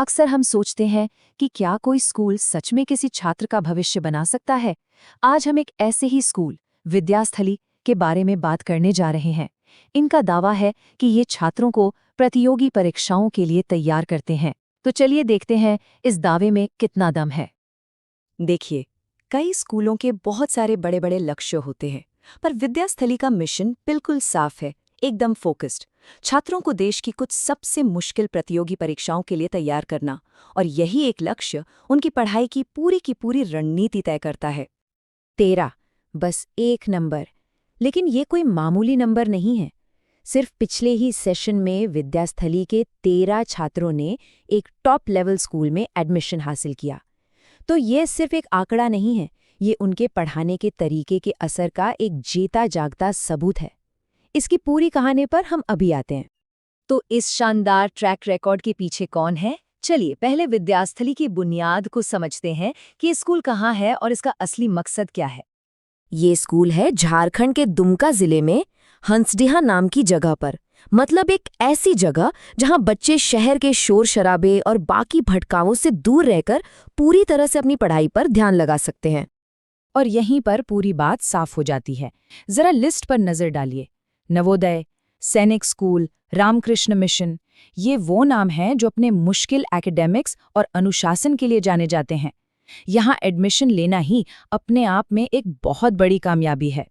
अक्सर हम सोचते हैं कि क्या कोई स्कूल सच में किसी छात्र का भविष्य बना सकता है। आज हम एक ऐसे ही स्कूल विद्यास्थली के बारे में बात करने जा रहे हैं। इनका दावा है कि ये छात्रों को प्रतियोगी परीक्षाओं के लिए तैयार करते हैं। तो चलिए देखते हैं इस दावे में कितना दम है। देखिए, कई स्कूलों के बहुत सारे बड़े बड़े लक्ष्य होते हैं, पर विद्यास्थली का मिशन बिल्कुल साफ है, एकदम फोकस्ड। छात्रों को देश की कुछ सबसे मुश्किल प्रतियोगी परीक्षाओं के लिए तैयार करना, और यही एक लक्ष्य उनकी पढ़ाई की पूरी रणनीति तय करता है। 13, बस एक नंबर। लेकिन ये कोई मामूली नंबर नहीं है। सिर्फ पिछले ही सेशन में विद्यास्थली के 13 छात्रों ने एक टॉप लेवल स्कूल में एडमिशन हासिल किया। तो ये सिर्फ एक आंकड़ा नहीं है, ये उनके पढ़ाने के तरीके के असर का एक जीता जागता सबूत है। इसकी पूरी कहानी पर हम अभी आते हैं। तो इस शानदार ट्रैक रिकॉर्ड के पीछे कौन है? चलिए पहले विद्यास्थली की बुनियाद को समझते हैं कि स्कूल कहाँ है और इसका असली मकसद क्या है। ये स्कूल है झारखंड के दुमका जिले में हंसडीहा नाम की जगह पर। मतलब एक ऐसी जगह जहां बच्चे शहर के शोर शराबे और बाकी भटकावों से दूर रहकर पूरी तरह से अपनी पढ़ाई पर ध्यान लगा सकते हैं। और यहीं पर पूरी बात साफ हो जाती है। जरा लिस्ट पर नजर डालिए। नवोदय, सैनिक स्कूल, रामकृष्ण मिशन, ये वो नाम हैं जो अपने मुश्किल एकेडमिक्स और अनुशासन के लिए जाने जाते हैं। यहाँ एडमिशन लेना ही अपने आप में एक बहुत बड़ी कामयाबी है।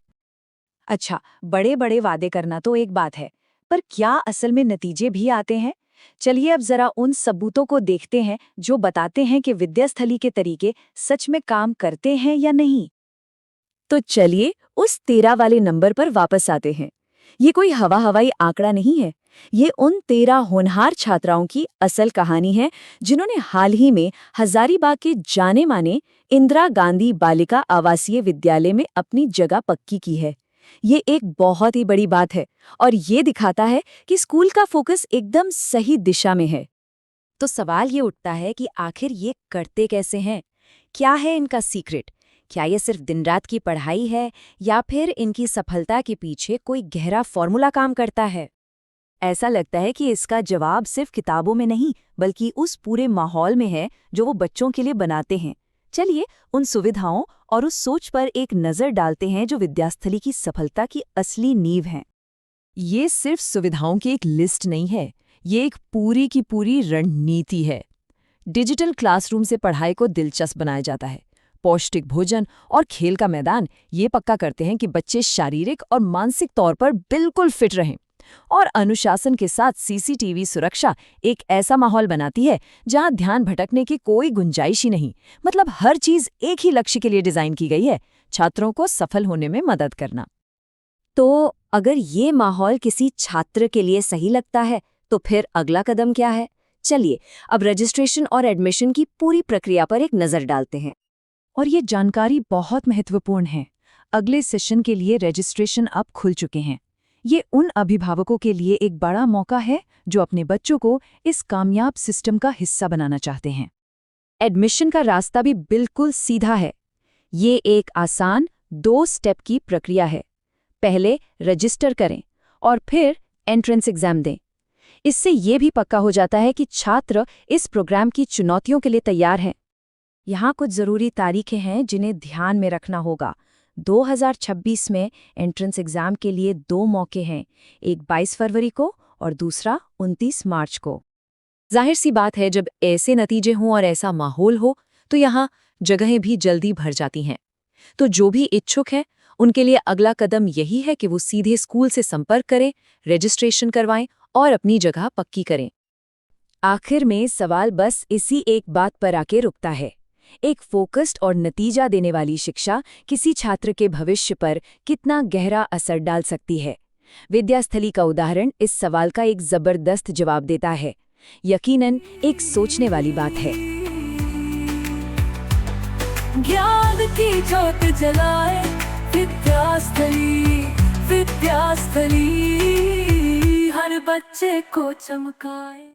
अच्छा, बड़े बड़े वादे करना तो एक बात है, पर क्या असल में नतीजे भी आते हैं? चलिए अब जरा उन सबूतों को देखते हैं जो बताते हैं कि विद्यास्थली के तरीके सच में काम करते हैं या नहीं। तो चलिए उस 13 वाले नंबर पर वापस आते हैं। ये कोई हवाई आंकड़ा नहीं है, ये उन 13 होनहार छात्राओं की असल कहानी है जिन्होंने हाल ही में हजारीबाग के जाने माने इंदिरा गांधी बालिका आवासीय विद्यालय में अपनी जगह पक्की की है। ये एक बहुत ही बड़ी बात है और ये दिखाता है कि स्कूल का फोकस एकदम सही दिशा में है। तो सवाल ये उठता है कि आखिर ये करते कैसे हैं? क्या है इनका सीक्रेट? क्या ये सिर्फ दिन रात की पढ़ाई है या फिर इनकी सफलता के पीछे कोई गहरा फॉर्मूला काम करता है? ऐसा लगता है कि इसका जवाब सिर्फ किताबों में नहीं, बल्कि उस पूरे माहौल में है जो वो बच्चों के लिए बनाते हैं। चलिए उन सुविधाओं और उस सोच पर एक नज़र डालते हैं जो विद्यास्थली की सफलता की असली नींव है। ये सिर्फ सुविधाओं की एक लिस्ट नहीं है, ये एक पूरी की पूरी रणनीति है। डिजिटल क्लासरूम से पढ़ाई को दिलचस्प बनाया जाता है। पौष्टिक भोजन और खेल का मैदान ये पक्का करते हैं कि बच्चे शारीरिक और मानसिक तौर पर बिल्कुल फिट रहें। और अनुशासन के साथ सीसीटीवी सुरक्षा एक ऐसा माहौल बनाती है जहां ध्यान भटकने की कोई गुंजाइश ही नहीं। मतलब हर चीज एक ही लक्ष्य के लिए डिजाइन की गई है, छात्रों को सफल होने में मदद करना। तो अगर ये माहौल किसी छात्र के लिए सही लगता है, तो फिर अगला कदम क्या है? चलिए अब रजिस्ट्रेशन और एडमिशन की पूरी प्रक्रिया पर एक नज़र डालते हैं। और ये जानकारी बहुत महत्वपूर्ण है। अगले सेशन के लिए रजिस्ट्रेशन अब खुल चुके हैं। ये उन अभिभावकों के लिए एक बड़ा मौका है जो अपने बच्चों को इस कामयाब सिस्टम का हिस्सा बनाना चाहते हैं। एडमिशन का रास्ता भी बिल्कुल सीधा है। ये एक आसान 2 स्टेप की प्रक्रिया है। पहले रजिस्टर करें और फिर एंट्रेंस एग्जाम दें। इससे ये भी पक्का हो जाता है कि छात्र इस प्रोग्राम की चुनौतियों के लिए तैयार हैं। यहाँ कुछ ज़रूरी तारीखें हैं जिन्हें ध्यान में रखना होगा। 2026 में एंट्रेंस एग्ज़ाम के लिए 2 मौके हैं, एक 22 फरवरी को और दूसरा 29 मार्च को। जाहिर सी बात है, जब ऐसे नतीजे हों और ऐसा माहौल हो तो यहाँ जगहें भी जल्दी भर जाती हैं। तो जो भी इच्छुक हैं उनके लिए अगला कदम यही है कि वो सीधे स्कूल से संपर्क करें, रजिस्ट्रेशन करवाएं और अपनी जगह पक्की करें। आखिर में सवाल बस इसी एक बात पर आके रुकता है, एक फोकस्ड और नतीजा देने वाली शिक्षा किसी छात्र के भविष्य पर कितना गहरा असर डाल सकती है। विद्यास्थली का उदाहरण इस सवाल का एक जबरदस्त जवाब देता है। यकीनन एक सोचने वाली बात है। ज्ञान की ज्योत जलाए विद्यास्थली, विद्यास्थली हर बच्चे को चमकाए।